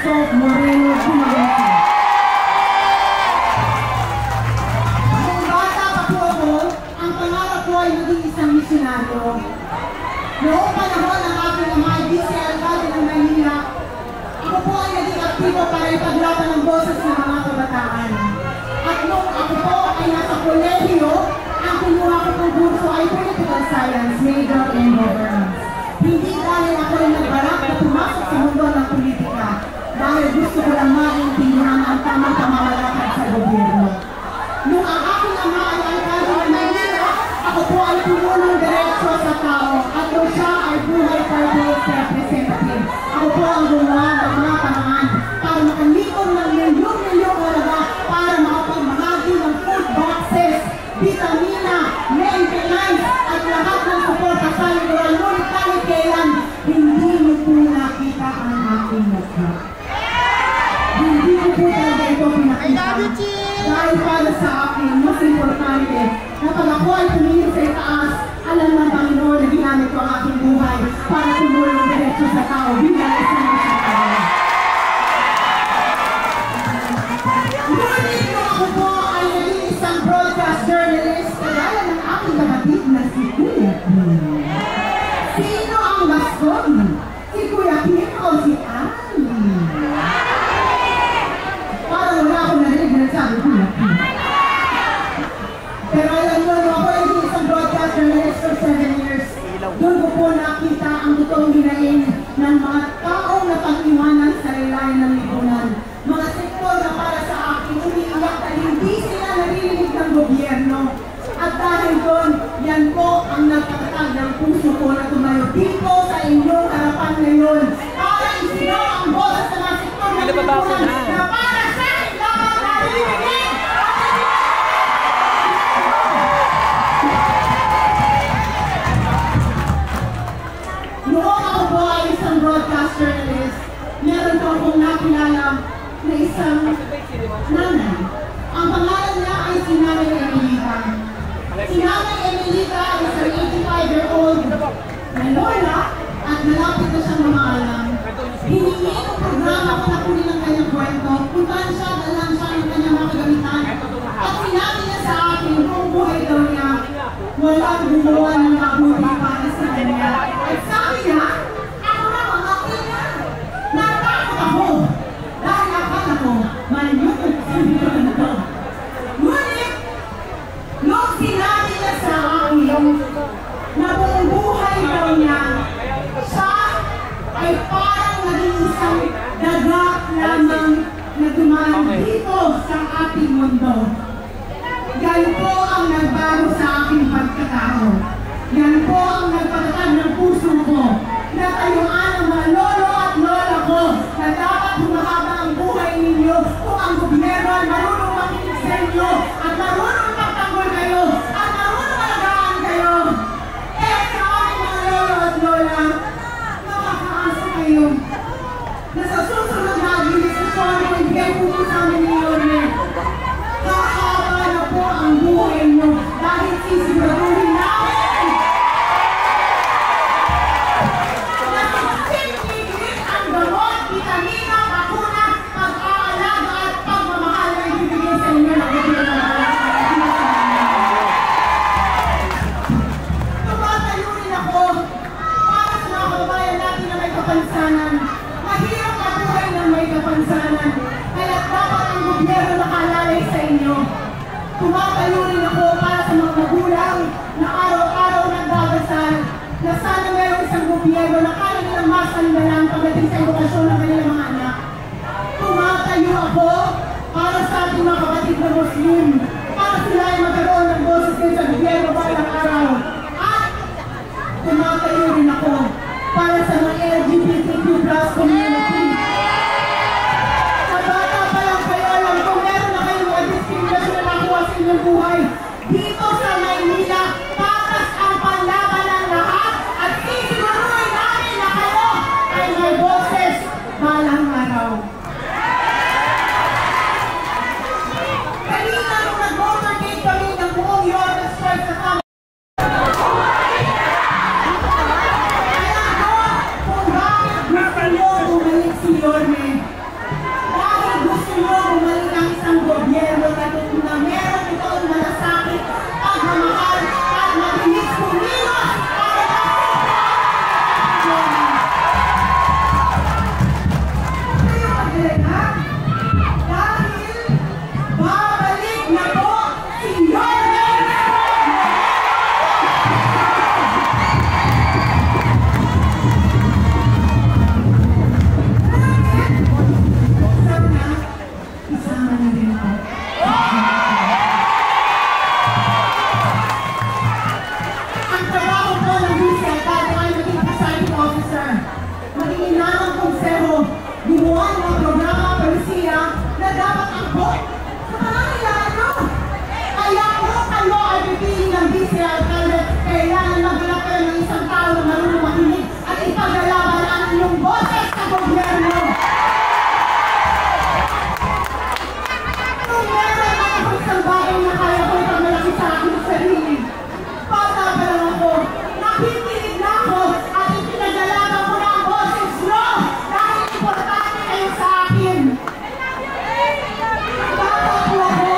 Francisco Moreno Gumaguete. Nung bata pa po ako, ang pangarap ko ay maging isang misyonaryo. Noong panahon ng aking ama ay vice alcalde ng Maynila, ako po ay naging aktibo para ipaglaban ng boses ng mga kabataan. At nung ako po ay nasa kolehiyo, ang kinuha ko ng kurso ay Political Science, Major in Governance. Hindi dahil ako ay nagbarap na pumasok sa mundo ng politika, dahil gusto ko lang maintindihan ang tamang pamamalakad sa gobyerno. Nung ang aking ama ay alcalde ng Maynila, ako po ay tumulong diretso sa tao at nung siya ay buhay party representative. Ako po ang gumawa ng mga paraan para makalikom ng milyong-milyong halaga para makapagmahagi ng food boxes, vitamina, maintenance at lahat ng suporta sa literal. Ngunit kahit kailan, hindi mo po nakita ang aking mukha. Hindi ko po talaga ito pinakita. Dahil para sa akin, mas importante na pag ako ay tumingin sa itaas, alam ng Panginoon na ginamit ko ang aking buhay para tumulong diretso sa tao bilang isang misyonaryo. Ngunit nung ako po ay naging isang broadcast journalist, kagaya ng aking kapatid na si Kuya Kim. Sino ang mascot? Si Kuya Kim o si Ali? Parang wala akong narinig na nagsabi Kuya Kim. Pero alam mo, ako ay naging isang broadcast journalist for 7 years. Doon ko po nakita ang totoong ginain ng mga taong napag-iwanan sa laylayan ng lipunan. Mga sektor na para sa akin, umiiyak na hindi sila naririnig ng gobyerno. At dahil doon, yan po ang nagpatatag ng puso ko na tumayo dito sa inyong harapan ngayon. Para isino ang boses sa mga sektor ng lipunan na para sa akin lamang naririnig. Noong ako po ay isang broadcast journalist, meron po akong nakilala na isang nanay. Ang pangalan niya ay si Nanay Emilita. Si Nanay Emilita ay isang 85-year-old na lola at malapit na siyang mamaalam. Hiningi ang programa ko na kunin ang kanyang kwento, puntahan siya, dalan siya ng kanyang mga kagamitan. At sinabi niya sa akin kung buhay daw niya, walang gumawa ng mabuti para sa kanya. At sabi niya, ako na ang akin niya. Natakot ako dahil akala ko, malimutong sa video ito. Ngunit, nung sinabi niya sa akin na buong buhay daw niya, siya ay parang naging isang daga lamang na dumaan dito sa ating mundo. Yan po ang nagbago sa aking pagkatao. Yan po ang nagpatatag ng puso ko na tayuan ang mga lolo at lola ko na dapat humahaba ang buhay ninyo kung ang gobyerno ay marunong makinig sa inyo at marunong magtanggol kayo at marunong alagaan kayo. Eh sa aking mga lolo at lola, nakakaasa kayo na sa susunod na administrasyon ay ibigay po sa amin ninyo rin. Kakaba na po ang buhay nyo dahil sisiguraduhin namin na significant ang gamot, vitamina, bakuna, pag-aalaga at pagmamahal na ibibigay sa inyo ng gobyerno. Tumatayo rin ako para sa mga kababayan natin na may kapansanan. Mahirap na buhay ng may kapansanan. Kaya dapat ang gobyerno nakalalay sa inyo. Tumatayo rin ako para sa mga magulang na araw-araw nagdadasal na sana meron isang gobyerno na kaya nilang masandalan pagdating sa edukasyon ng kanilang mga anak. Tumatayo ako para sa ating mga kapatid na Muslim, para sila ay magkaroon ng boses din sa gobyerno balang araw. At tumatayo rin ako para sa mga LGBTQ+ community. Sa bata pa lang kayo alam kung meron na kayong mga diskriminasyon na nakuha sa inyong buhay. Dito sa Maynila, patas ang panlaban ng lahat at sisiguruhin namin na kayo ay may gumawa ng mga programa polisiya na dapat angkop sa pangangailangan nyo. Kaya kung kayo ay pipili ng vice alcalde, kailangan maghanap kayo ng isang tao na marunong makinig at ipaglalaban ang inyong boses sa gobyerno. Kung meron ako isang bagay na kaya ko itang malaki sa aking sarili, bata pa lang ako, nakikinig na ako at ipinaglalaban ko na ang boses nyo dahil importante kayo sa akin. Bata po ako,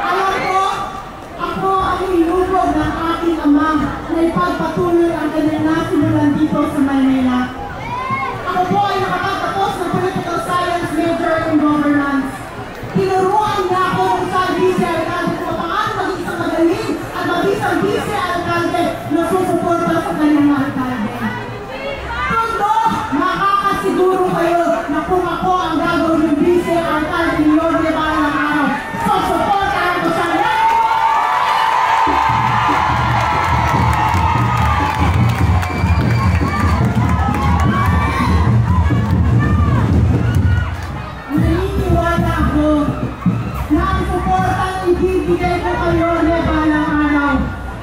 alam ko, ako ang inulog ng aking ama na ipagpatuloy ang kanyang nasimulan dito sa Maynila. Ako po ay nakapagtapos ng Political Science major in governance. Tinuruan niya ako kung saan vice alcalde kung paano maging isang magaling at maging isang vice alcalde na susuporta sa kanyang alcalde. Tondo, makakasiguro kayo na kung ako ang gagawin ng vice alcalde ni Yorme balang araw, susuportahan ko siya. Naniniwala ako na ang suportang ibibigay ko kay Yorme balang araw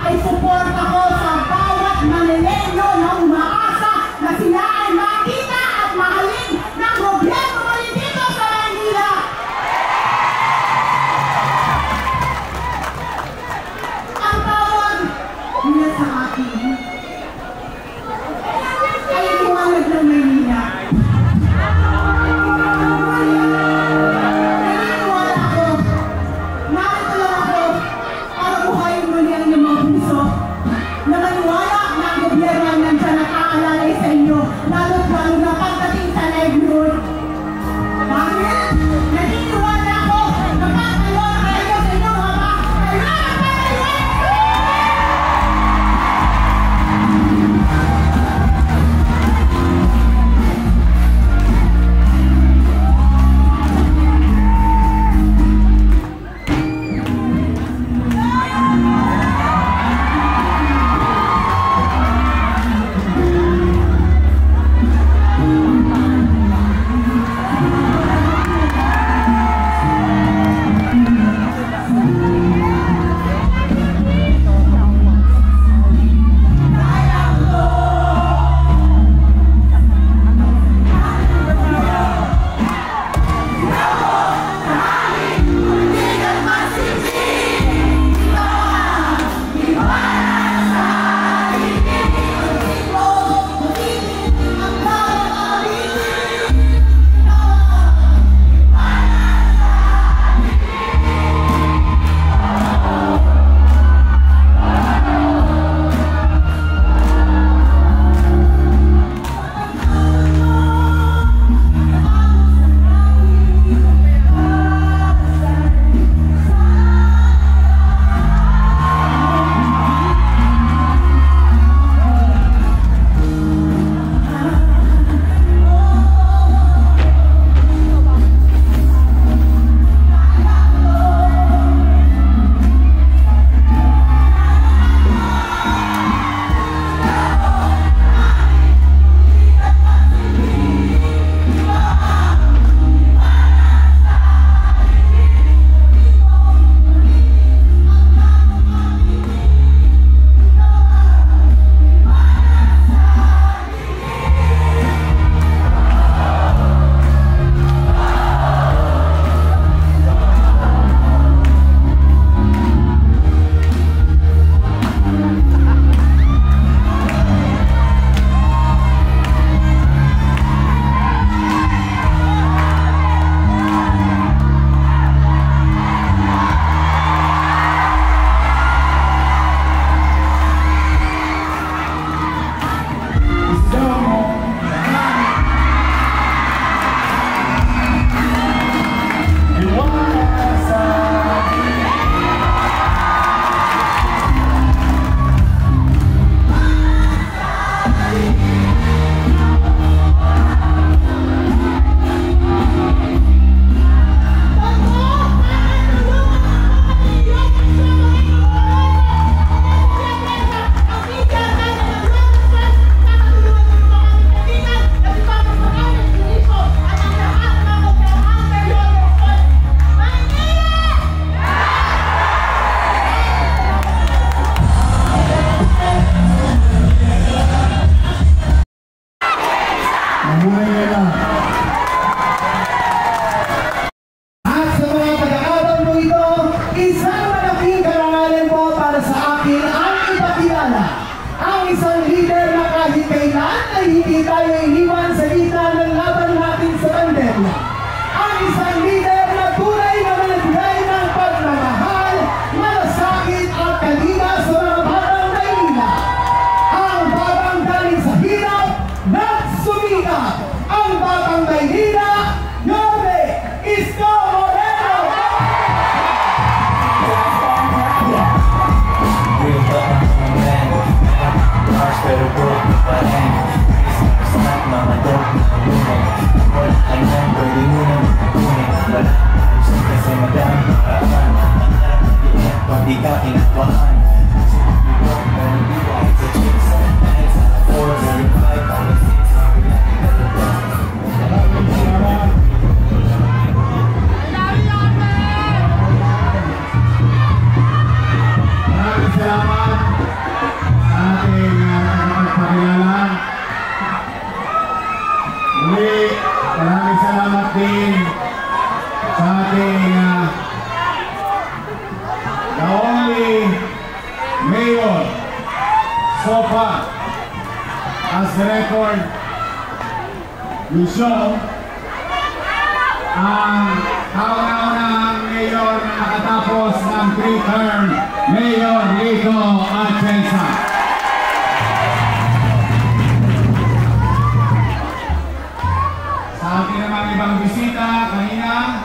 ay suporta ko sa bawat Manileño na umaasa na sila ay makita at mahalin wala ka na, pwede mo na magkunin. Wala siyempre sa madami paraan. Pag di ka kinakabahan, pero di ba it's a chase. Nights on the 4, 35, on the 6. Maraming salamat sa ating pagpapakilala. Muli, maraming salamat din sa ating the only mayor so far as the record will show ang kauna-unahang mayor na nakatapos ng 3-term, Mayor Rico Atienza. Sa ating naman ibang bisita kanina,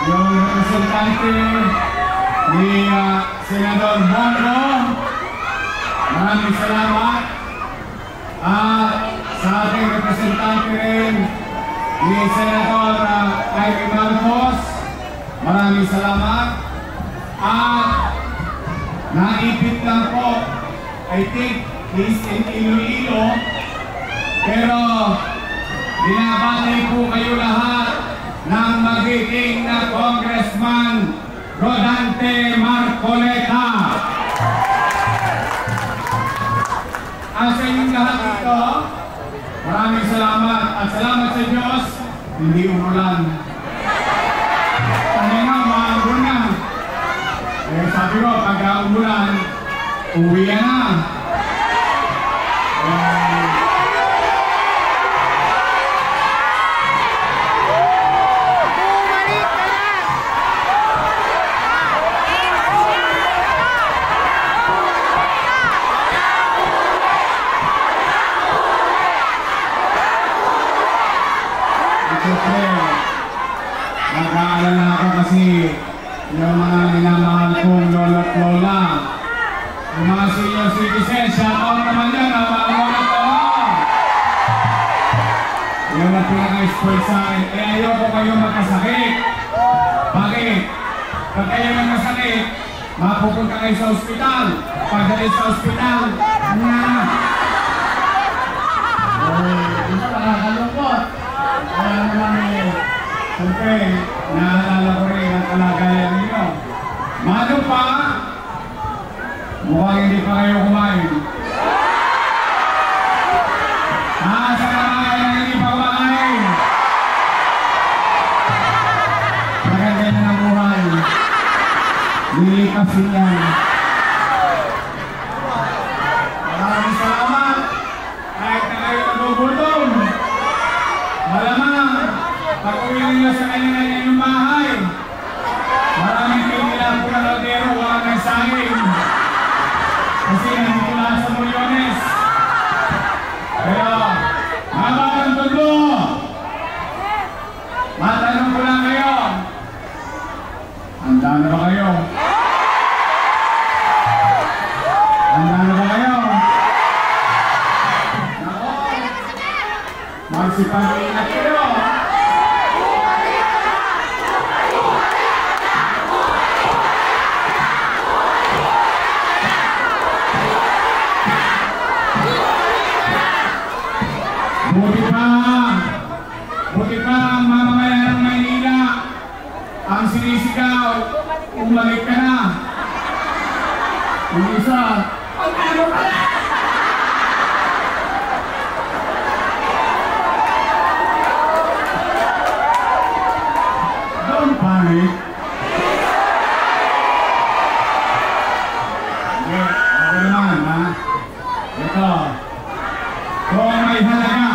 yung representante ni Senador Bongo, maraming salamat. At sa ating representante rin ni Senator Ivy Marcos, maraming salamat. At naipit lang po, I think he's in Iloilo, pero binabati po kayo lahat ng magiging na Congressman Rodante Marcoleta. At sa inyong lahat dito, maraming salamat at salamat sa Diyos, hindi umulan. Kanina, maambon na. Eh sabi ko, pagka umulan, uwi na. Nag-aalala ako kasi yung mga minamahal kong lolo at lola, yung mga senior citizens, shout out naman yan, mga lolo at lola. Yung na pinaka-spoil sa akin, eh ayoko kayo magkasakit. Bakit? Pag kayo nagkasakit, mapupunta kayo sa ospital. Pagdating sa ospital, ito nakakalungkot. Kaya naman siyempre, naalala ko rin ang kalagayan ninyo. Mano pa, mukhang hindi pa kayo kumain. Sa kayo hindi pa kumain. Maganda na ng buhay. Nilikasin yan. Maraming salamat. Kahit na kayo nagugutom. Malamang, pag-uwi nila sa kanya-kanya yung bahay. Maraming kailangan po na rodero, wala nang sangin. Kasi nandito lang sa Mulyones. Pero, mga batang tundo, matanong ko lang kayo. Handa na ba kayo? Handa na ba kayo? Nako, magsipag-ingat kayo. Buti pa ang mamamayan ng Maynila ang sinisigaw, umalik ka na. Yung isa, pag-ano ka na! Don't panic. Ako naman, ha? Ito. Kung may halaga,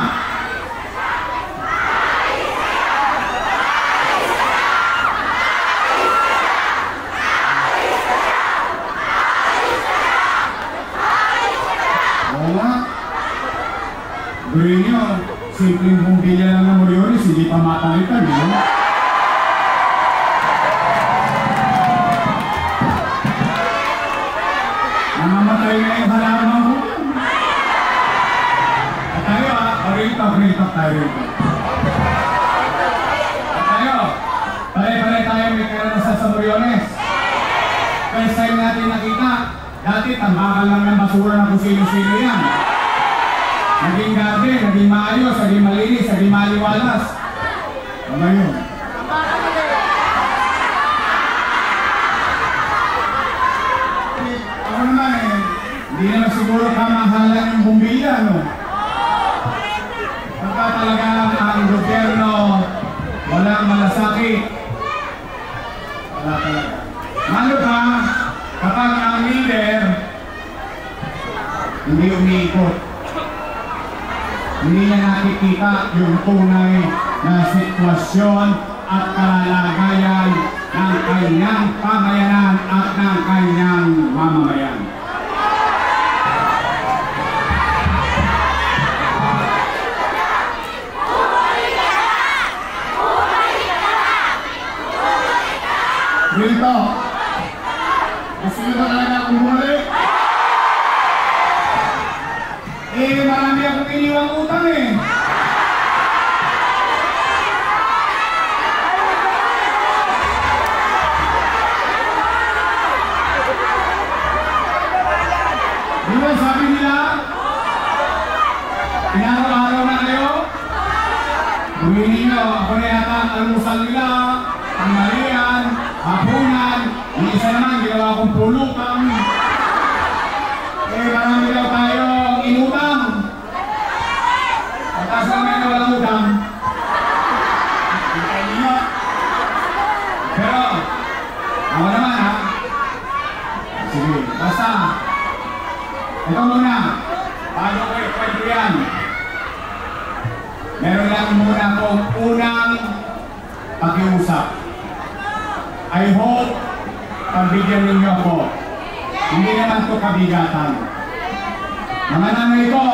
gawin nyo, simpleng bumbilya lang ng Mulyones, hindi pa matalitan, no? Namamatay na yung halaman mo. At tayo, rito tayo rito. tambakan lang ng basura na kung sino-sino yan. Naging garden, naging maayos, naging malinis, naging maliwalas. Ano yun? Ako naman hindi naman siguro kamahalan yung bumbilya, no? Pagka talaga ang gobyerno walang malasakit. Wala talaga. Lalo pa, kapag ang leader hindi umiikot. Hindi niya nakikita yung tunay na sitwasyon at kalagayan ng kanyang pamayanan at ng kanyang mamamayan. Dito, gusto nyo ba talaga akong bumalik? Marami akong iniwang utang eh. Di ba sabi nila, pinaraw-araw na kayo? Gawin ninyo, ako na yata ang almusal nila, ang malian, hapunan, yung isa naman ginawa kong pulutan. Marami daw tayo inutang. Pagkas naman na walang utang. Pero, ako naman ha. Sige, basta. Ito muna. Bago ko ikwento yan. Meron lang muna akong unang pakiusap. I hope pagbigyan ninyo ako. Hindi naman ito kabigatan. Mga nanay ko,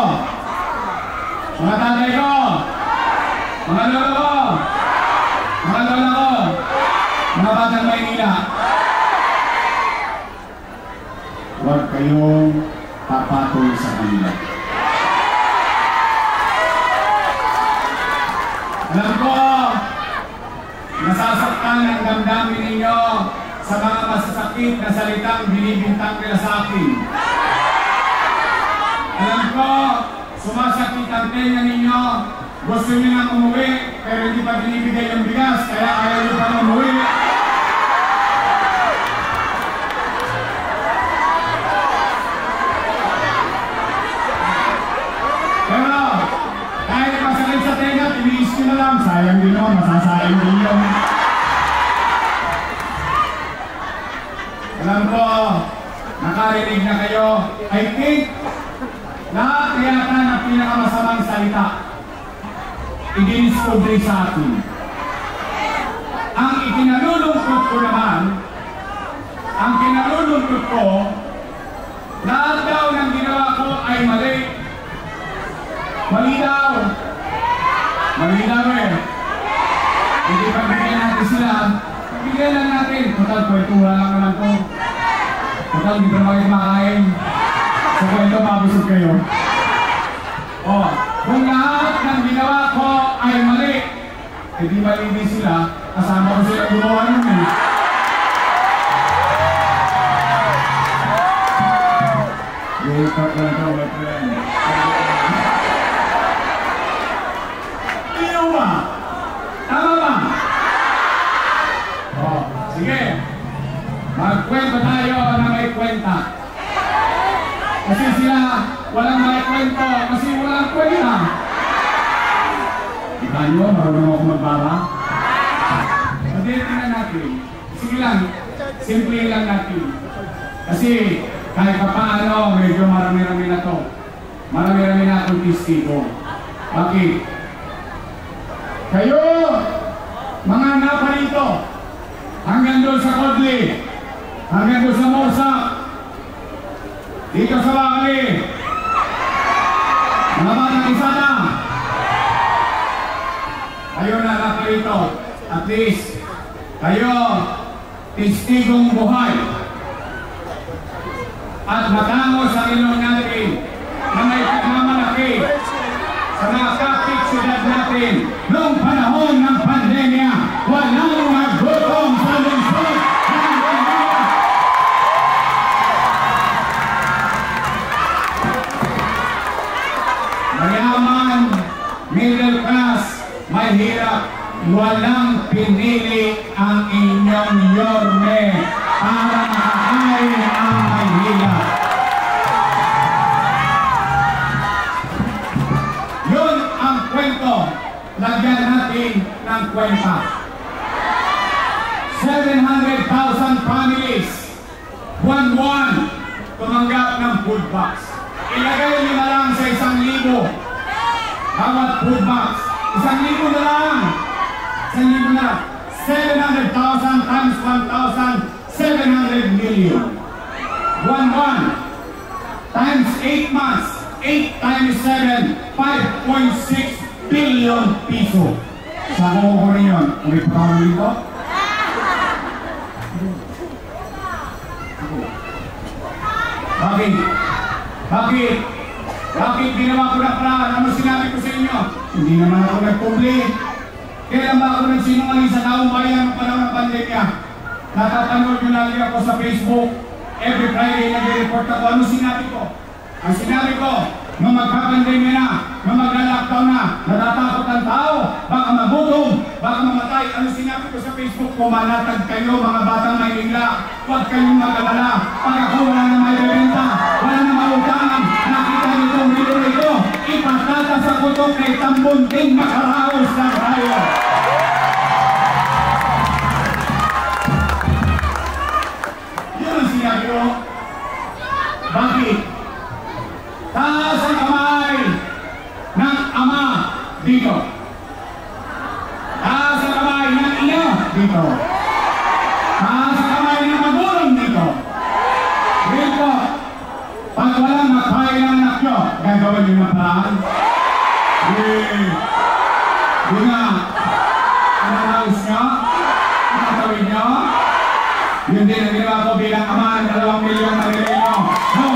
mga tatay ko, mga lolo ko, mga lola ko, mga batang Maynila, huwag kayong papatol sa kanila. Alam ko, nasasaktan ang damdamin ninyo sa mga masasakit na salitang binibintang nila sa akin. Alam ko, sumasakit ang tenga ninyo. Gusto nyo nang umuwi, pero hindi pa binibigay yung bigas, kaya ayaw nyo pa umuwi. Pero, kahit masakit sa tenga, tiniis nyo na lang. Sayang din yun, masasayang din yun. Alam ko, nakarinig na kayo. I think, lahat yata na pinakamasamang salita, i-discover sa akin. Ang ikinalulungkot ko naman, ang kinalulungkot ko, lahat daw ng ginawa ko ay mali. Mali daw. Mali daw eh. Hindi pa bigyan natin sila. Bigyan lang natin. Total, kwentura lang naman to. Total, hindi pa makain. Sa kwento, mabusog kayo. O, kung lahat ng ginawa ko ay mali, eh di mali din sila, kasama ko sila gumawa nun eh. Wake up lang ito, my friend. Iyo ba? Tama ba? O, sige. Magkwento tayo na may kwenta. Kasi sila walang may kwento, kasi walang kwenta. Kita nyo, marunong ako magbara. Tingnan natin. Sige lang, simple lang natin. Kasi kahit pa paano, medyo marami-rami na to. Marami-rami na akong testigo. Bakit? Kayo, mga naparito, hanggang doon sa Kodli, hanggang doon sa Morsa, dito sa Bakali, mga batang isada, kayo na naparito, at least, kayo, testigong buhay, at matango sa ilong natin, na may pagmamalaki sa mga kapit siyudad natin, noong panahon ng pandemya, walang nagutom sa lungsod ng Maynila. walang pinili ang inyong Yorme para makakain ang Maynila. Yun ang kwento. Lagyan natin ng kwenta. 700,000 families, buwan-buwan, tumanggap ng food box. Ilagay nyo na lang sa 1,000 bawat food box. 1,000 na lang. 1,000 na lang. 700,000 times 1,000, 700 million. 1 times 8 months. 8 times 7, 5.6 billion piso. Sa ko rin yun. Ulit pa kami dito? Bakit? Bakit? Bakit ginawa ko na plan? Ano sinabi ko sa inyo? Hindi naman ako nagpubli. Kailan ba ako nagsinungaling sa taong bayan ng panahon ng pandemya? Nakapanood nyo lagi ako sa Facebook. Every Friday nag-report ako. Ano sinabi ko? Ang sinabi ko, nung magpapandemya na, nung magla-lockdown na, natatakot ang tao, baka magutom, baka mamatay. Ano sinabi ko sa Facebook? Pumanatag kayo mga batang Maynila. Huwag kayong mag-alala. Pag ako wala na may bebenta, wala na mautangan, nakita niyo itong video ito, ipatata sa kutok kay tambunting makaraos na tayo. Yun ang sinabi ko. Bakit? Taas ang kamay ng ama dito. Taas ang kamay ng ina dito. Taas ang kamay ng magulang dito. Dito. Pag walang makain ng anak nyo, gagawin nyo ng paraan. Yun nga. Ananaus nyo? Nakatawin nyo? Yun din ang ginawa ko bilang ama ng 2 milyong Manileño. No,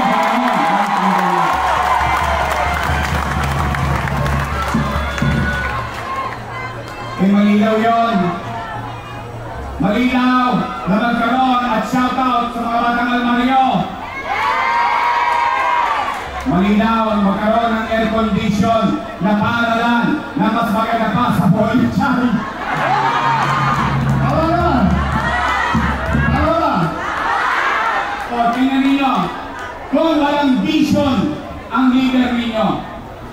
malinaw yun. Malinaw na magkaroon at shoutout sa mga batang almaryo. Malinaw magkaroon ng air condition na paaralan na mas maganda pa sa Polichay. Tama na? Tama ba? O, tingnan ninyo. Kung walang vision ang leader ninyo,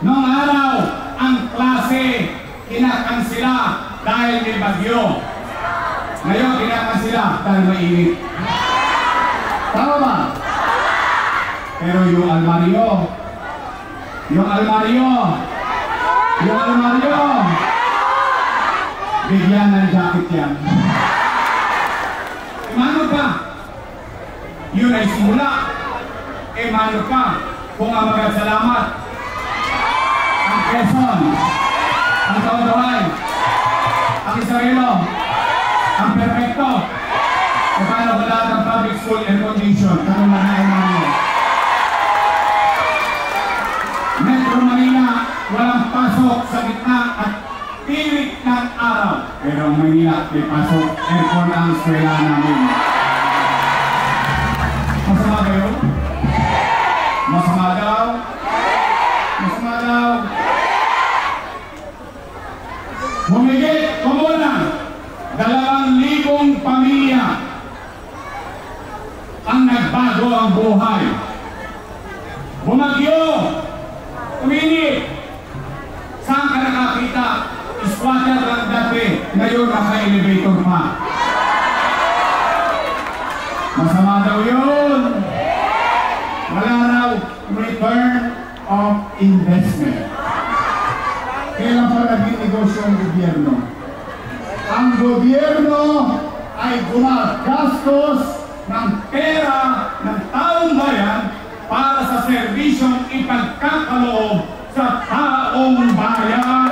noong araw, ang klase kinakansila dahil may bagyo. Ngayon, kinakansila dahil mainit. Tama ba? Pero yung almaryo, bigyan ng jacket yan. Mano pa? Yun ay simula. Mano pa? Kung ang magasalamat, ang Quezon, ang Kaunduhay, ang Israelo, ang Perfecto, o paano ba lahat ng public school and condition? Tanong na naman. Metro Manila, walang pasok sa gitna at pilit ng araw. Pero ang Manila, may pasok, aircon ang eskwela namin. Masama kayo? Masama daw? Masama daw? Humigit kumuna 2,000 pamilya ang nagbago ang buhay. Bumagyo, uminit. Saan ka nakakita? Squatter lang dati, ngayon naka-elevator pa. Masama daw yun. Wala raw return of investment. Kailan pa naging negosyo ang gobyerno? Ang gobyerno ay gumagastos ng pera ng taong bayan para sa serbisyong ipagkakaloob sa taong bayan.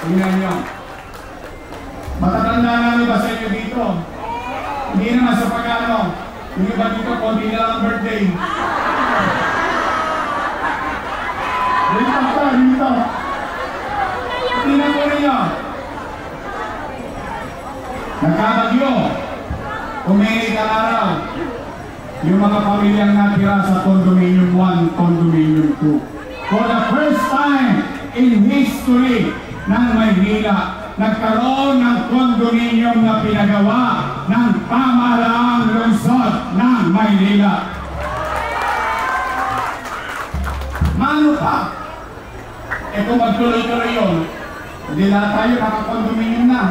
Tingnan nyo. Matatanda namin ba sa inyo dito? Hindi naman sa pag-ano. Yung iba dito, konti na lang birthday. Dito ka, dito. Tingnan ko rin nyo. Nagkabagyo. Uminit ang araw. Yung mga pamilyang natira sa Condominium 1, Condominium 2. For the first time in history ng Maynila, nagkaroon ng condominium na pinagawa ng pamahalaang lungsod ng Maynila. Mano pa? Kung magtuloy-tuloy yun, hindi lahat tayo nakakondominium na.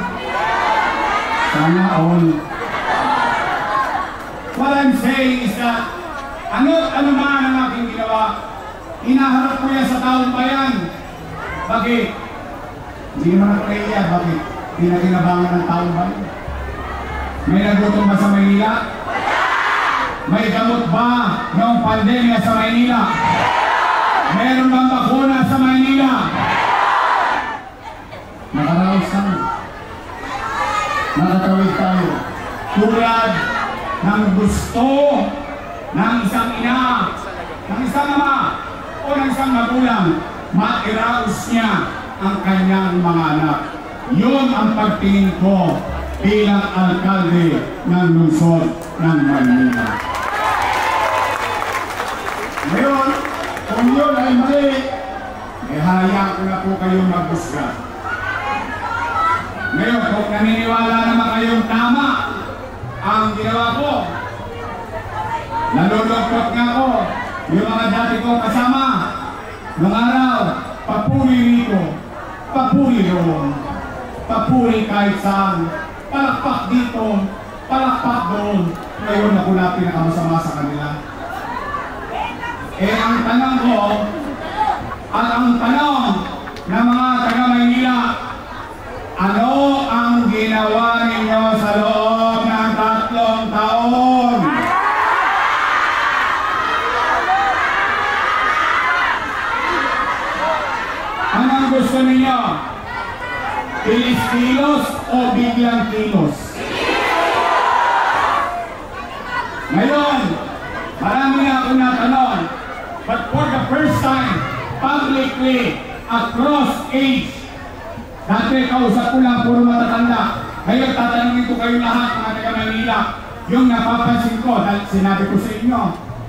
Sana all. What I'm saying is that ano man ang aking ginawa, inaharap ko yan sa taong bayan. Bakit? Hindi naman ako naiiyak. Bakit? Pinakinabangan ng taong bayan. May nagutom ba sa Maynila? May gamot ba noong pandemya sa Maynila? Meron bang bakuna sa Maynila? Nakaraos tayo. Nakatawid tayo. Tulad ng gusto ng isang ina, ng isang ama, o ng isang magulang, mairaos niya ang kanyang mga anak. Yun ang pagtingin ko bilang alkalde ng lungsod ng Maynila. Ngayon, kung yun ay mali, hayaan ko na po kayong maghusga. Ngayon, kung naniniwala naman kayong tama ang ginawa ko, nalulungkot nga ako, yung mga dati kong kasama, nung araw, papuri rito, papuri doon, papuri kahit saan, palakpak dito, palakpak doon. Ngayon ako na pinakamasama sa kanila. Ang tanong ko, at ang tanong ng mga taga-Maynila, ano ang ginawa ninyo sa loob ng 3 taon? Anong gusto ninyo? Kilos o biglang kilos? Ngayon, marami na ako natanong, but for the first time, publicly, across age, dati kausap ko lang, puro matatanda. Ngayon, tatanungin ko kayo lahat, mga taga-Maynila, yung napapansin ko, dahil sinabi ko sa inyo,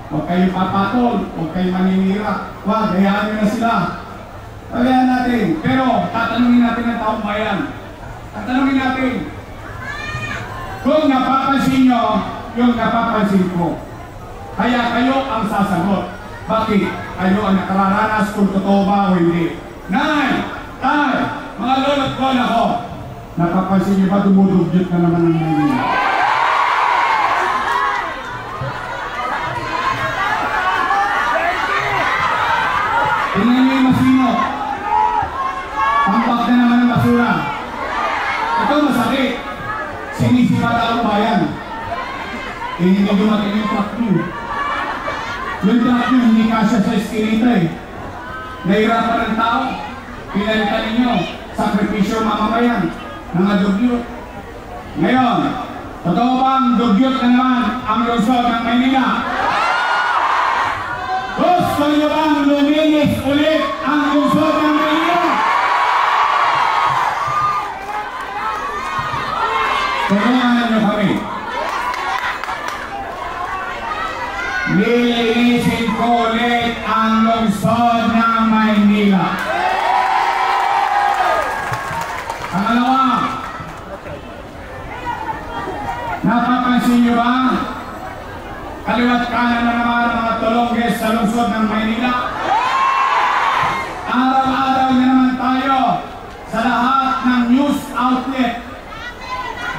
huwag kayong papatol, huwag kayong maninira, huwag, hayaan nyo na sila. Hayaan natin, pero tatanungin natin ang taong bayan. Tatanungin natin, kung napapansin nyo, yung napapansin ko, kaya kayo ang sasagot. Bakit? Kayo ang nakararanas kung totoo ba o hindi. Nay! Tay! Mga lolo't lola ko, napapansin niyo ba dumudugyot na naman ng Maynila? Tingnan niyo yung masino. Tampak na naman ng basura. Ito masakit. Sinisipat ang bayan. Hindi dumating yung truck niyo. Yung truck niyo hindi kasya sa eskinita eh. Nahirapan ng tao. Pinalitan ninyo. Sakripisyo mamamayan. Mga dugyot. Ngayon, totoo bang dugyot na naman ang lungsod ng Maynila? Gusto nyo bang luminis ulit ang lungsod ng Maynila? Tulungan nyo kami. Lilinisin ko ulit ang lungsod ng Maynila. Pangalawa, napapansin nyo ba? Kaliwat kanan na naman ang mga tulongges sa lungsod ng Maynila. Araw-araw na naman tayo sa lahat ng news outlet.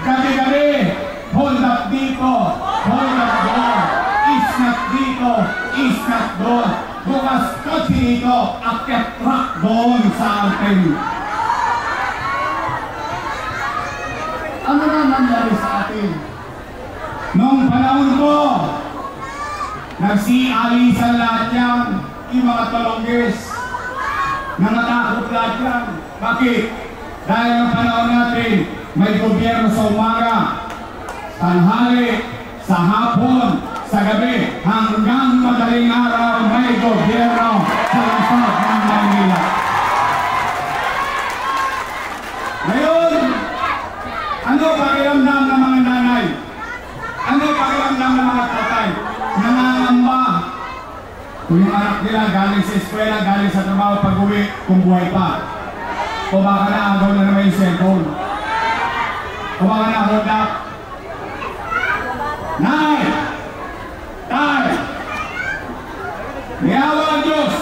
Gabi-gabi, hold up dito, hold up doon, isnat dito, isnat doon, bukas kotse dito, akyat truck doon sa atin. Ano na nangyari sa atin? Noong panahon ko, nagsialisan lahat yan, yung mga talongges, nangatakot lahat yan. Bakit? Dahil ang panahon natin, may gobyerno sa umaga, tanghali, sa hapon, sa gabi, hanggang madaling araw, may gobyerno sa lungsod ng Maynila. Ngayon, ano pakiramdam ng mga nanay? Ano pakiramdam ng mga tatay? Nangangamba. Kung yung anak nila galing sa eskwela, galing sa trabaho, pag-uwi, kung buhay pa. O baka naagaw na naman yung cellphone. O baka na-hold up. Nay! Tay! Niyawa ang Diyos!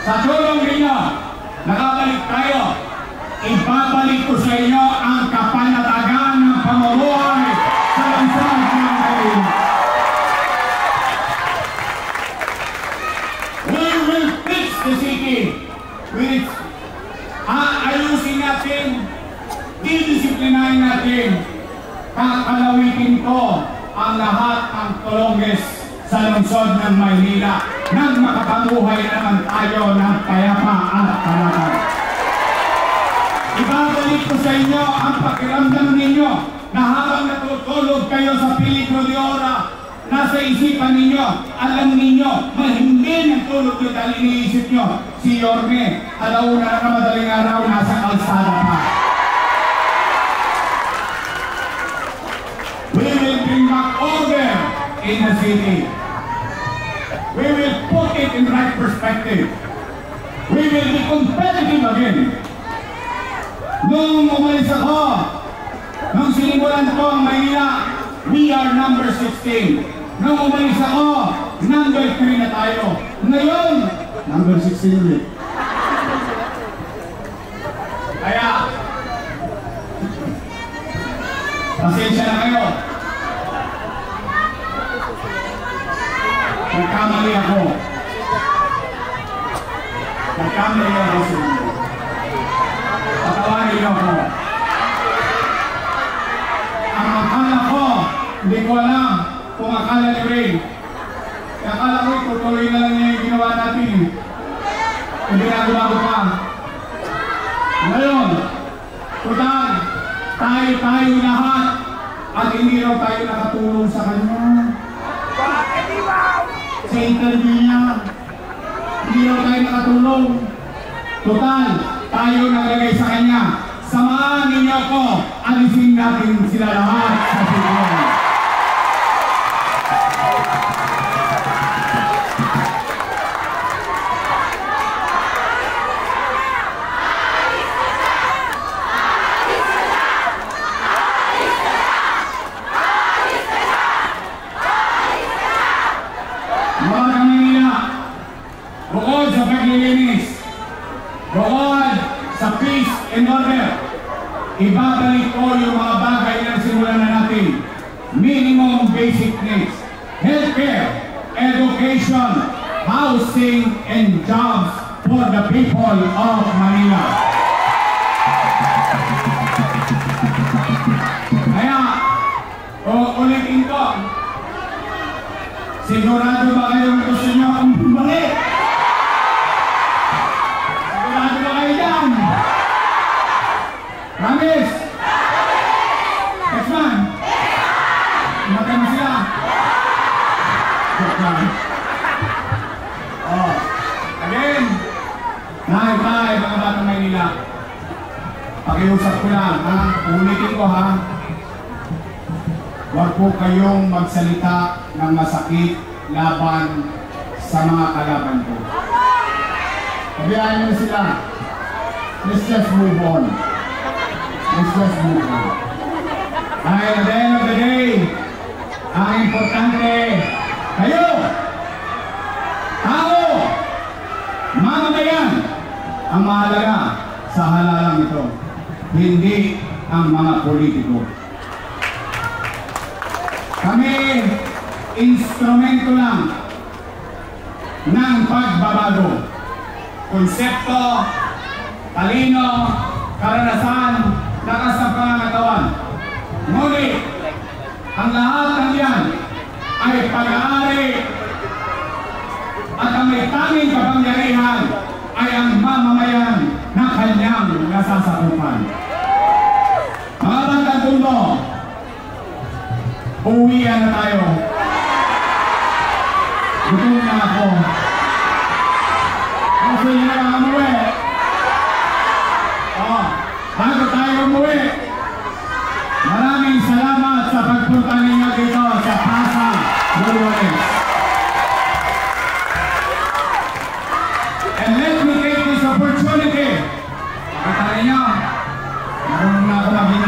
Sa tulong ninyo, nakabalik tayo. Ibabalik ko sa inyo ang kapanatagan ng pamumuhay sa bansang Pilipinas. We will fix the city with ayusin natin, didisiplinahin natin, kakalawitin ko ang lahat ng Colonges sa lungsod ng Maynila nang makapamuhay naman tayo ng payapa at kalatan. Ibabalik ko sa inyo ang pakiramdam ninyo na habang natutulog kayo sa peligro de ora, nasa isipan ninyo, alam ninyo, mahimbing ang tulog nyo dahil iniisip nyo, si Yorme, alauna na madaling araw, nasa kalsada pa. We will bring back order in the city. We will put it in right perspective. We will be competitive again. Nung umalis ako, nung sinimulan ko ang Maynila, we are number 16. Nung umalis ako, number 3 na tayo. Ngayon, number 16 ulit. Kaya, pasensya na kayo. Nagkamali ako. Nagkamali ako sa inyo. Patawarin niyo ako. Ang akala ko, hindi ko alam kung akala niyo rin. Akala ko, tutuloy na lang niya yung ginawa natin. Hindi na gumago pa. Ngayon, total, tayo lahat at hindi raw tayo nakatulong sa kanya. Sa interview niya, hindi raw tayo nakatulong. Total, tayo naglagay sa kanya. Samahan ninyo ako, alisin natin sila lahat sa siguro. Mga Manila, bukod sa paglilinis, bukod sa peace and order, ibabalik ko yung mga bagay na simulan na natin. Minimum basic needs, healthcare, education, housing, and jobs for the people of Manila. Kaya, ulitin ko, sigurado ba kayong gusto nyo akong bumalik? Sigurado ba kayo dyan? Promise? Yes, man? Matay mo sila? Oh, again, nahay, mga batang Maynila. Pakiusap ko lang, ha? Ulitin ko, ha? Huwag po kayong magsalita ng masakit laban sa mga kalaban ko. Pabayaan nyo sila. Let's just move on. Let's just move on. Dahil at the end of the day, ang importante, kayo, tao, mamamayan, ang mahalaga sa halalang ito. Hindi ang mga politiko. Kami, instrumento lang ng pagbabago. Konsepto, talino, karanasan, lakas ng pangangatawan. Ngunit, ang lahat ng yan ay pag-aari at ang may tanging kapangyarihan ay ang mamamayan na kanyang nasasakupan. Mga bandang tundo, uwian na tayo. Gutom na ako. Gusto niyo na lang umuwi. Bago tayo umuwi, maraming salamat sa pagpunta ninyo dito sa Plaza Dolores.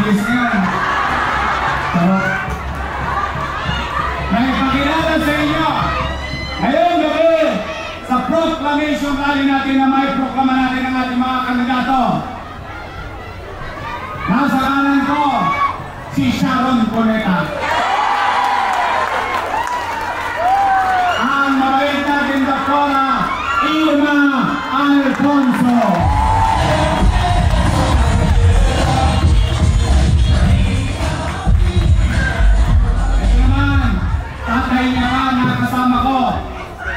English ngayon. Sarap. Naipakilala sa inyo ngayong gabi sa proclamation rally natin na may proklama natin ang ating mga kandidato. Nasa kanan ko, si Sharon Cuneta. Ang mabait natin Doktora Irma Alfonso. Ito naman, tatay niya pa na kasama ko.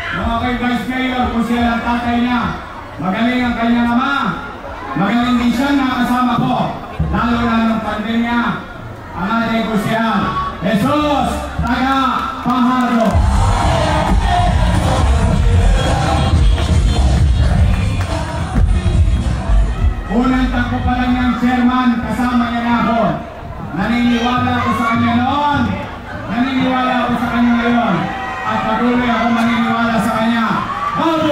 Mga kay Vice Mayor, kung sila ang tatay niya. Magaling ang kanyang ama. Magaling din siya na kasama ko. Lalo na ng pandemya. Ang ating kusyal, Jesus Taga Paharo. Unang takbo pa lang ng chairman, kasama niya na ako. Naniniwala ako sa kanya noon. Naniniwala ako sa kanya ngayon. At patuloy ako maniniwala sa kanya. Paul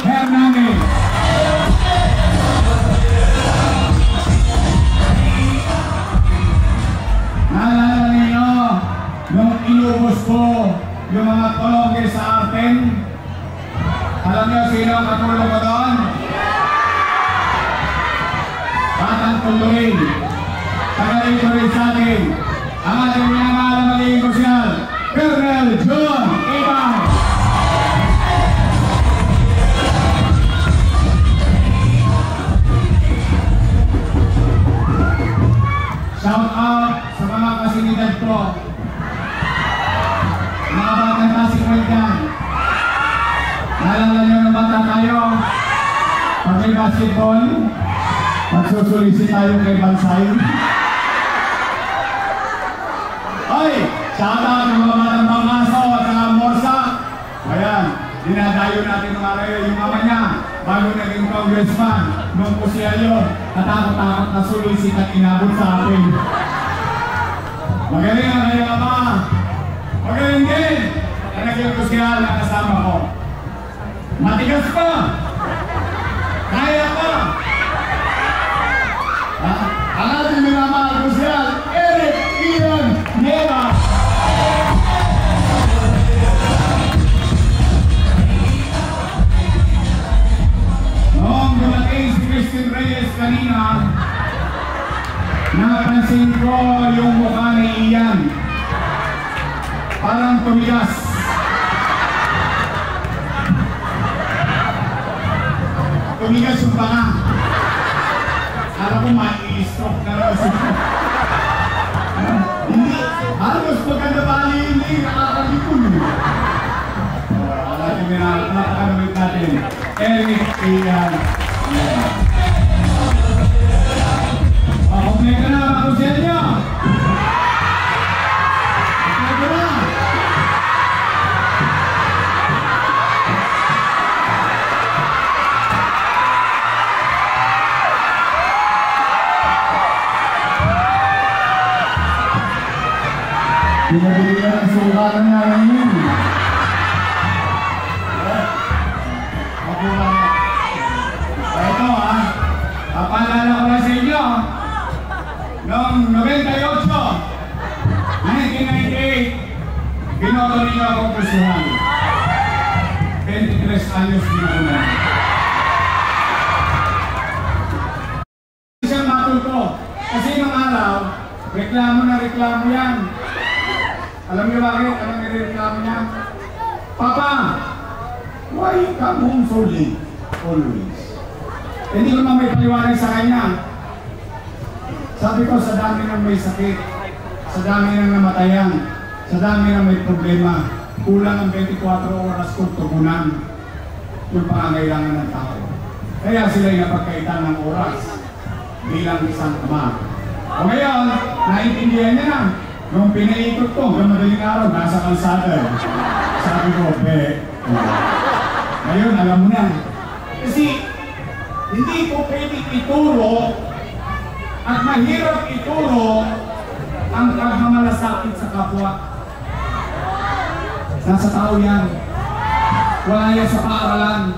Hernandez. Naalala ninyo, nung inubos ko yung mga kolongge sa atin, alam niyo sino ang katulong ko doon? Batang Tuloy. Tagaling ko rin sa atin. Ang ating minamahal na magiging kusyal, Colonel John Ibang. Shout out sa mga kasinidad ko. Mga batang basketball dyan. Naalala nyo ng bata tayo? Pag may basketball, magsusulisit tayo kay Bansay. Oy! Shout out ng mga batang Bangaso at saka Morsa. Ayan, dinadayo natin yung mama niya bago naging congressman. Nung po siya yun, natakot-takot na sulisit at inabot sa akin. Magaling ang kanyang ama. Magaling din ang naging kusyal na kasama ko. Matigas pa. Kaya pa. Ang ating minamahal kusyal, Eric Ian Nieva. Noong dumating si Christine Reyes kanina, napansin ko yung mukha ni Ian. Parang tumigas. Tumigas yung banga. Alam ko ma-i-stroke na raw siya. Hindi. Halos maganda bali hindi nakakalikon. Alam niyo na napakanamit natin. Eric Ian. Kompleto na ang kusyal niyo. Kompleto na. Pinabili na ang sulatan nga lang yun. Magulang na. Ito papalala ko na sa inyo. Noong 98, 1998, binoto ninyo akong kusuhan. 23 anyos din ko na. Siyang matuto. Kasi nung araw, reklamo na reklamo yan. Alam niyo bakit? Anong nireklamo niya? Papa, why you come home so late? Always. Hindi ko naman may paliwanag sa kanya. Sabi ko, sa dami ng may sakit, sa dami ng namatayan, sa dami ng may problema, kulang ang 24 oras kung tugunan yung pangangailangan ng tao. Kaya sila'y napagkaitan ng oras bilang isang ama. O ngayon, naiintindihan niya na. Nung pinaikot ko, hanggang madaling araw, nasa kalsada. Sabi ko, ngayon, alam mo na. Kasi, hindi ko pwedeng ituro at mahirap ituro ang pagmamalasakit sa kapwa. Nasa tao yan. Wala yan sa paaralan.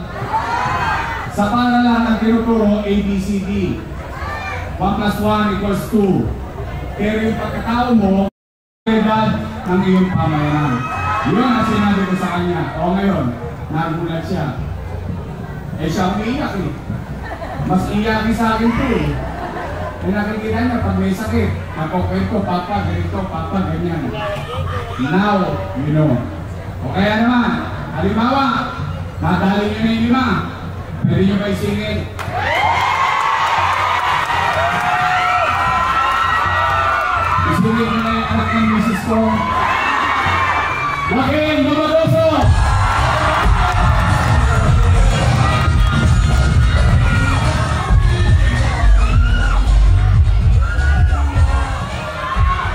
Sa paaralan ang tinuturo, ABCD. 1 + 1 = 2. pero yung pagkatao mo, edad ng iyong pamayanan. Yun ang sinabi ko sa kanya. O ngayon, nagulat siya. Eh siya umiiyak eh. Mas iyakin sa akin to eh. Eh nakikita niya pag may sakit, nakukwento, papa, ganito, papa, ganyan. Now, you know. O kaya naman, halimbawa, nadali niyo na yung 5. Pwede niyo ba isingin? Isingin mo na yung anak ng misis ko. Joaquin Dumagoso!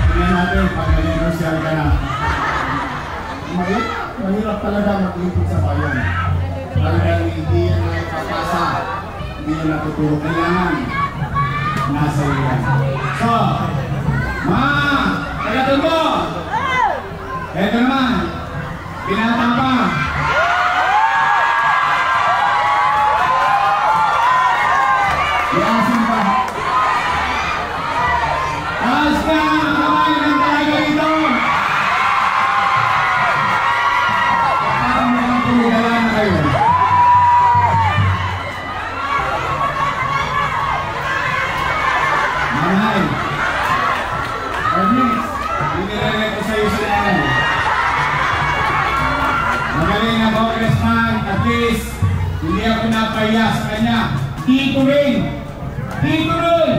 Tingnan natin pag nag-inusyal ka na. Mahirap talaga mag-ipit sa bayan. Talagang hindi yan nakapasa. Hindi yan natuturo. Kailangan nasa iyo. So, tagatun mo! Eto naman, pinata pa. Iasin pa. Taas na ang kamay ng talaga ito. Parang mga pumigala na kayo. Manay. Ernest, binirelay ko sa'yo si Nanay. Magaling na congressman, at least, hindi ako napahiya sa kanya. Dito rin! Dito rin!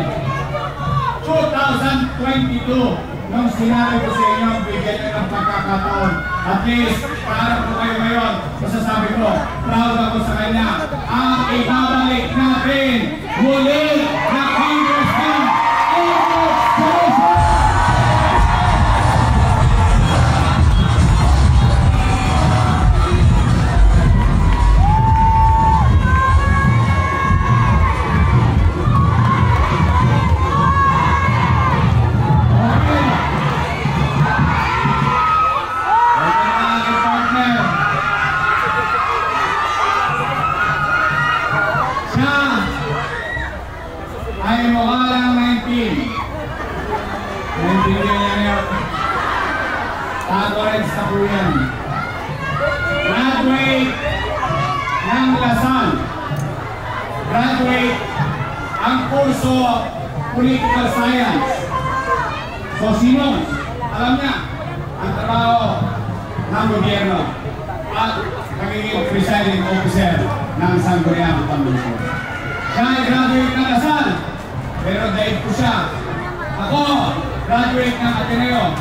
2022, nung sinabi ko sa inyo, bigyan nyo ng pagkakataon. At least, para po kayo ngayon, masasabi ko, proud ako sa kanya. Ang ibabalik natin, muli na congressman, ay mukha lang 19. 19 yan. Tago-reds na po yan. Graduate ng Lasal. Graduate ang kurso Political Science. So sino? Alam niya ang trabaho ng gobyerno at nagiging presiding officer ng Sangguniang Pamilya. Siya ay graduate ng Lasal. Pero dahil po siya, ako, graduate ng Ateneo.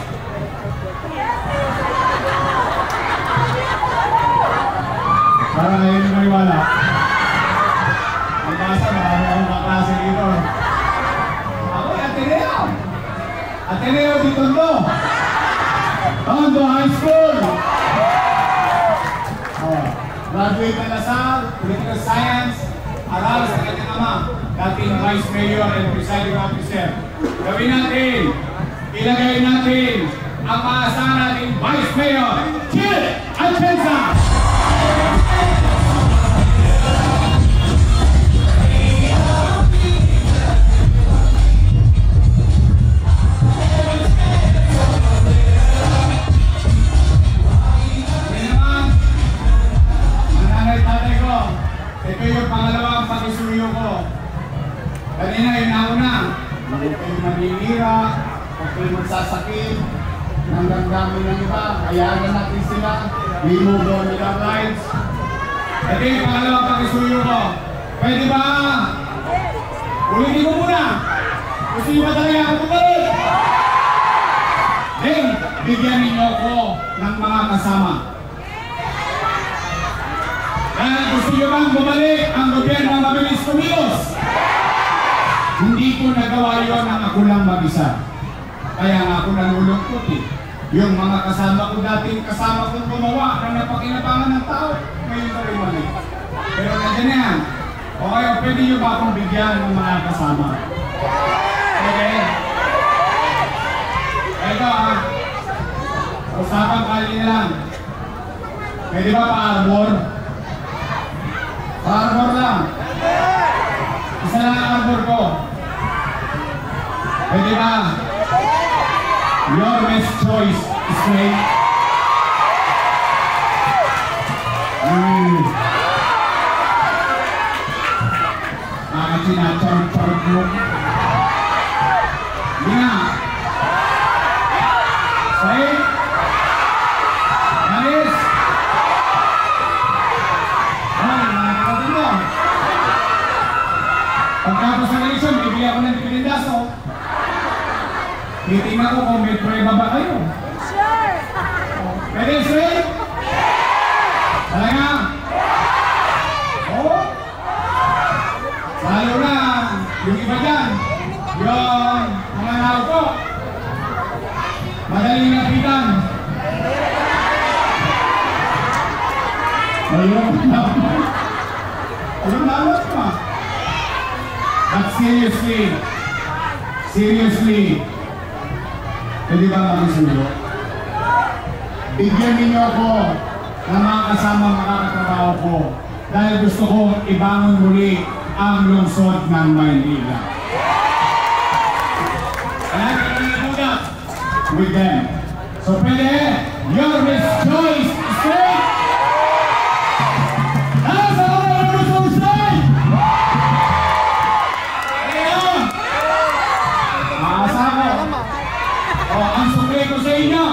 Para ngayon yung maniwala. Ang basa, marami akong kaklase dito. Ako ay Ateneo. Ateneo di Tondo. Tondo High School. Graduate ng Lasal, Political Science, aral sa kanyang ama. Dating Vice Mayor and Presiding Officer. Gawin natin, ilagay natin ang maasahan nating Vice Mayor, Jill Atienza! Nanay-tatay ko, ito yung pangalawang pakisuyo ko. Kanina yung nauna, huwag kayo maninira, huwag kayo magsasakit, hanggang gamit ng iba, kayagan natin sila, remove all nila rights. Ito yung pangalawang pakisuyo ko. Pwede ba? Ulitin ko muna. Gusto nyo ba talaga ako bumalik? Then, bigyan ninyo ako ng mga kasama. Dahil gusto nyo bang bumalik ang gobyerno ng mabilis kumilos? Hindi ko nagawa yun ang ako lang mag-isa. Kaya nga ako nalulungkot eh. Yung mga kasama ko dating kasama kong gumawa ng napakinabangan ng tao, ngayon na rin mali. Pero nandiyan yan. Okay, pwede nyo ba akong bigyan ng mga kasama? Okay? Ito usapan kali na lang. Pwede ba pa-arbor? Pa-arbor lang. Isa lang ang arbor ko. Pwede ba? Your best choice, straight. Bakit sinacharot-charot mo? Hindi nga. Straight. Alis. Ay, nakakapagod mo. Pagkatapos ng eleksyon, bibili ako ng dipindaso. Titingnan ko kung may prueba ba kayo. Sure! Pwede, straight? Talaga? Oo? Lalo na, yung iba dyan, yung mga naupo, madaling napitan. Ayun na. Ayun na alas pa. But seriously, pwede ba makisulo? Bigyan ninyo ako ng mga kasama makakatrabaho ko dahil gusto ko ibangon muli ang lungsod ng Maynila. Alam ko na nagbudak with them. So pwede, your best choice, straight! Nasa ako na lungsod, straight! Ayan! Maasa ko. O, ang sukli ko sa inyo,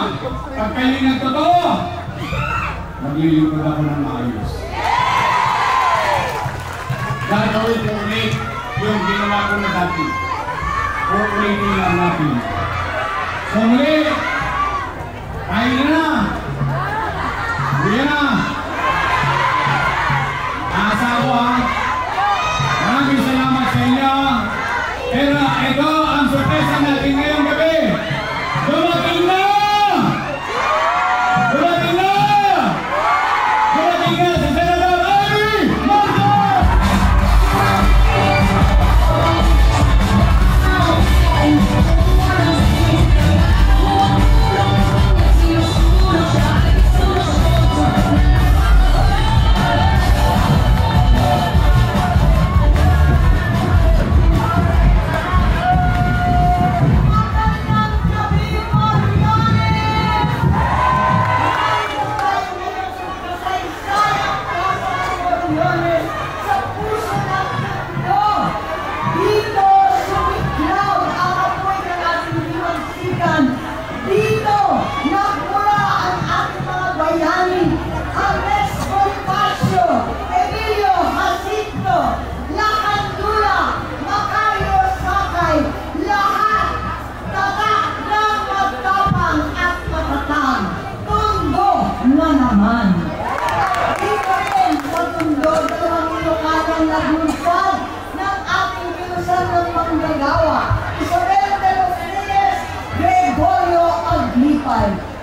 pag kayo nagtotoo, maglilingkod ako ng maayos. Gagawin ko ulit yung ginawa ko na dati. Uulitin lang natin. So muli, kain na! Uwi na! Nasa ako ha! Maraming salamat sa inyo! Pero ito ang sorpresa natin ngayong gabi! Dumating na! Dumating na! Dumating na si Senador Amy Marcos!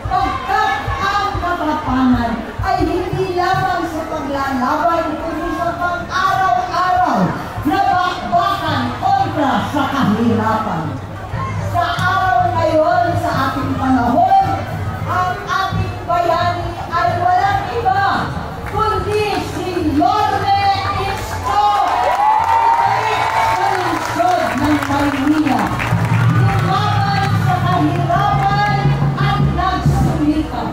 Pagkat ang katapangan ay hindi lamang sa paglalaban kundi sa pang-araw-araw na bakbakan kontra sa kahirapan. Sa araw ngayon, sa ating panahon, ang ating bayani ay walang iba kundi si Lorde Isko, sa lungsod ng Maynila. Lumaban sa kahirapan at nagsulika.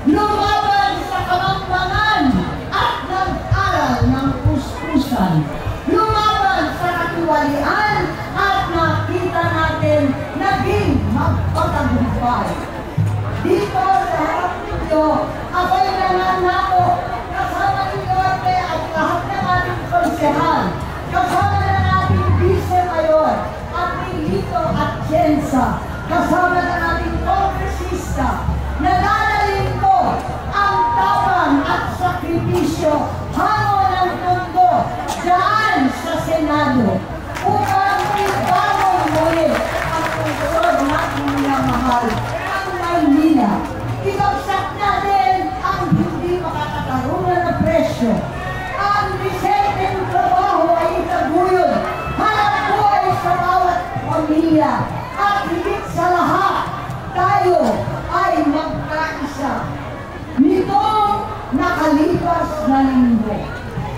Lumaban sa kamangmangan at nag-aral ng puspusan. Lumaban sa katiwalian at nakita natin naging magpatagumpay. Dito sa harap ninyo, ako'y nananako kasama ni Lorde at lahat ng ating konsehal, kasama na nating vice-mayor at Milito at Jensa, kasama na nating kongresista, nananaling ko ang tapang at sakripisyo hango ng mundo dyan sa Senado upang ibangon muli ang lungsod nating minamahal ang Maynila. Ibagsak natin ang hindi makakatarunan na presyo. Ang resenteng trabaho ay itaguyod. Hanap buhay sa bawat pamilya. At higit sa lahat, tayo ay magkaisa. Nitong nakalipas na linggo,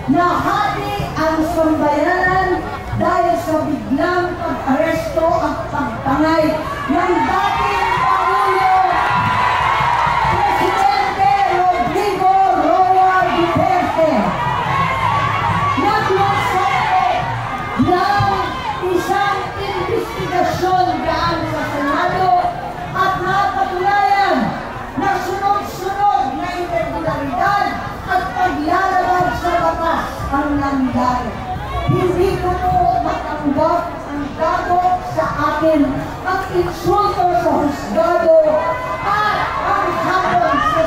nahati ang sambayanan dahil sa biglang pag-aresto at pagtangay ng dating Pangulo investigasyon daan sa Senado at napatunayan na sunod-sunod na irregularidad at paglalabag sa batas ang nangyari. Hindi ko po matanggap ang gago sa akin, ang insulto sa husgado at ang hapon sa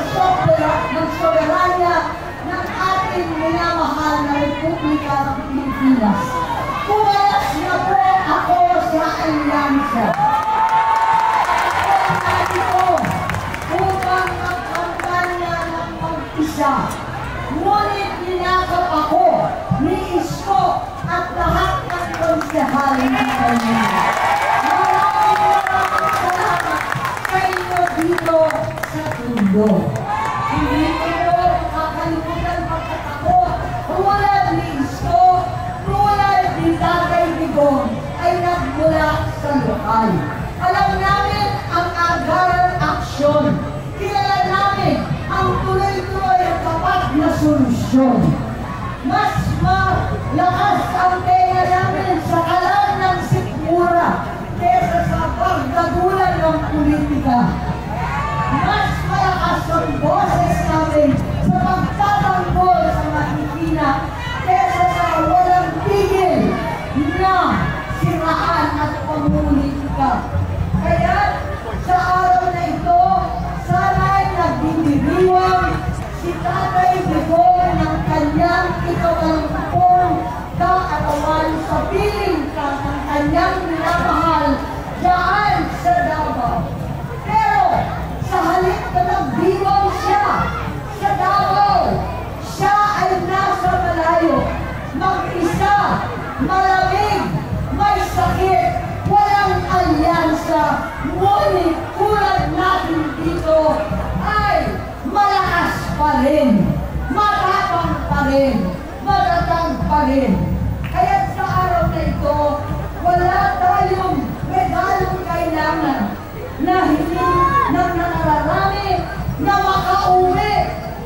soberanya ng ating minamahal na Republika ng Pilipinas. Pumayas na po ako sa alyansa. Pagkakali ko upang magkampanya ng mag-isa. Ngunit ninakap ako ni Isko at lahat ng konsehal ng kanya. Maraming salamat sa inyo dito sa Tundo. Hindi ko po kakalimutan pagkatako. Tulad ni Isko, tulad ni Tatay Digong ay nagmula sa lokal. Alam namin ang agaran aksyon. Kilala namin ang tuloy-tuloy at tapat na solusyon. Mas malakas ang tenga namin sa kalan ng sikmura kesa sa pagdagulan ng politika. Mas malakas ang boses namin sa pagtatanggol sa mahihina kesa sa walang tigil na siraan at pamulitika. Kaya sa araw na ito, sana'y nagdidiriwang si Tatay Digong ng kanyang ikatalumpung kaarawan sa piling ka ng kanyang minamahal daan sa Davao. Pero sa halip na nagdiwang siya sa Davao, siya ay nasa malayo, mag-isa, malamig, may sakit, walang alyansa, ngunit tulad natin dito ay malakas pa rin, matapang pa rin, matatag pa rin. Kaya sa araw na ito, wala tayong regalong kailangan na hindi nang nakararami na makauwi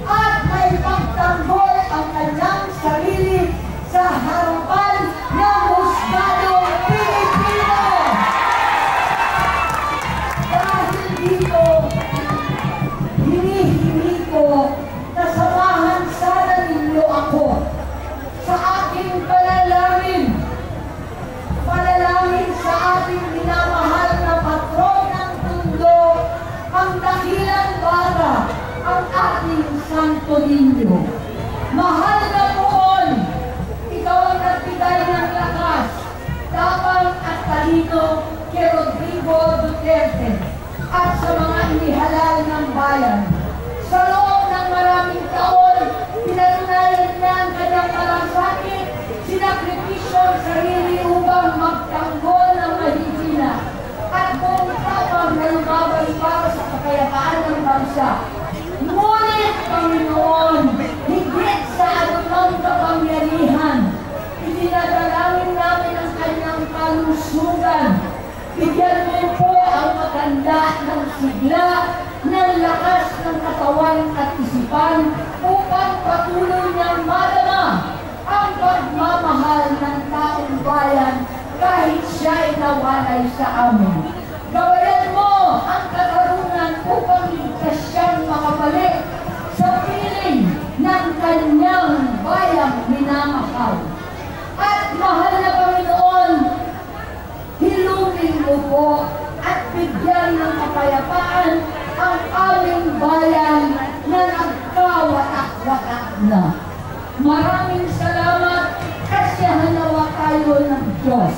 at may pagtanggol ang kanyang sarili sa harapan ng husgadong Pilipino. Dahil dito, hinihingi ko na samahan sana ninyo ako sa aking panalangin sa ating minamahal na patron ng mundo, ang dakilang bata, ang ating Santo Niño. Mahal na Poon, ikaw ang nagbigay ng lakas, tapang at talino kay Rodrigo Duterte at sa mga inihalal ng bayan. Sa loob ng maraming taon, pinatunayan niya ang kanyang malasakit, sinakripisyo ang sarili upang magtanggol ng mahihina at buong tapang na lumaban para sa kapayapaan ng bansa. Ngunit, Panginoon, higit sa anumang kapangyarihan, itinadalangin namin ang kanyang kalusugan. Bigyan mo po ang maganda ng sigla, ng lakas ng katawan at isipan upang patuloy niyang madama ang pagmamahal ng taong bayan kahit siya ay nawalay sa amin. Gawayan mo ang katarungan upang ligtas siyang makabalik sa piling ng kanyang bayang minamahal. At mahal na Panginoon, hilungin mo po at bigyan ng kapayapaan ang aming bayan na nagkawatak-watak na. Maraming salamat kasi hanawa tayo ng Diyos.